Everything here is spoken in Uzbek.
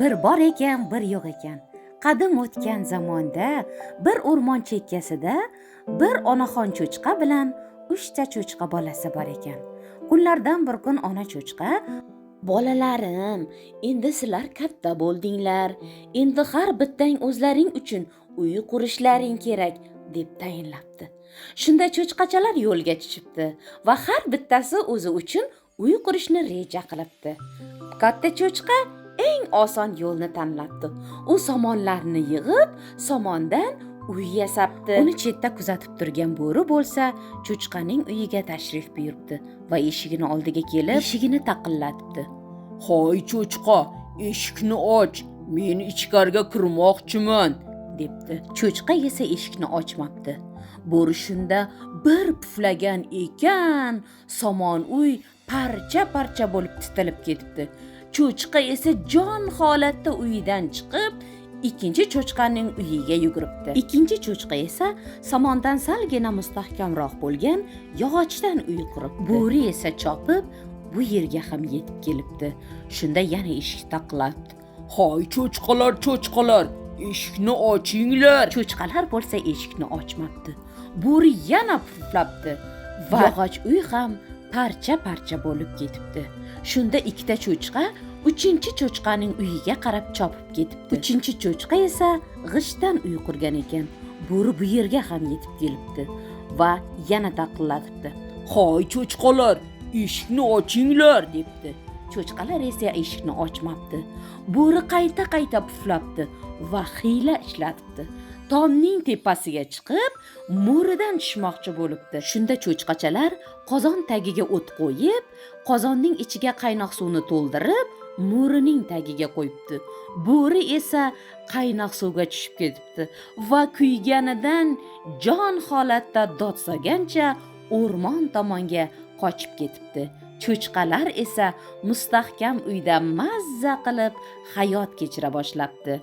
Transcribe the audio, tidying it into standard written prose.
Bir bor ekan, bir yo'q ekan. Qadim o'tgan zamonda bir o'rmon chekkasida bir onaxon cho'chqa bilan 3 ta cho'chqa bolasi bor ekan. Kunlardan bir kun ona cho'chqa: "Bolalarim, endi sizlar katta bo'ldinglar. Endi har bittang o'zlaring uchun uy qurishlaring kerak" deb tayinlabdi. Shunda cho'chqachalar yo'lga tushibdi va har bittasi o'zi uchun uy qurishni reja qilibdi. Katta cho'chqa eng oson yo'lni tanlabdi. U somonlarni yig'ib, somondan uy yasabdi. Uni chetda kuzatib turgan bo'ri bo'lsa, cho'chqaning uyiga tashrif buyuribdi va eshigini oldiga kelib, eshigini taqillatibdi. "Hoy cho'chqa, eshikni och, men ichkariga kirmoqchiman" debdi. Cho'chqa esa eshikni ochmabdi. Bo'ri shunda bir puflagan ekan, somon uy parcha-parcha bo'lib titilib ketibdi. Cho'chqa esa jon holatda uyidan chiqib, ikkinchi cho'chqaning uyiga yuguribdi. Ikkinchi cho'chqa esa somondan salgina mustahkamroq bo'lgan yog'ochdan uy quribdi. Bo'ri esa chopib bu yerga ham yetib kelibdi. Shunda yana eshik taqillatdi. "Hoy cho'chqalar, eshikni ochinglar" Cho'chqalar bo'lsa eshikni ochmabdi. Bo'ri yana puflabdi va yog'och uy ham parcha-parcha bo'lib ketibdi. Shunda ikkita cho'chqa uchinchi cho'chqaning uyiga qarab chopib ketibdi. Uchinchi cho'chqa esa g'ishtdan uy qurgan ekan. Bo'ri bu yerga ham yetib kelibdi va yana taqillatibdi. "Hoy cho'chqalar, eshikni ochinglar" debdi. Cho'chqalar esa eshikni ochmabdi. Bo'ri qayta puflabdi va hiyla ishlatibdi. Tomning tepasiga chiqib, mo'ridan tushmoqchi bo'libdi. Shunda cho'chqachalar qozon tagiga o't qo'yib, qozonning ichiga qaynoq suvni to'ldirib, mo'rining tagiga qo'yibdi. Bo'ri esa qaynoq suvga tushib ketibdi va kuyganidan jon holatda dod solgancha o'rmon tomonga qochib ketibdi. Cho'chqalar esa mustahkam uyda mazza qilib hayot kechira boshlabdi.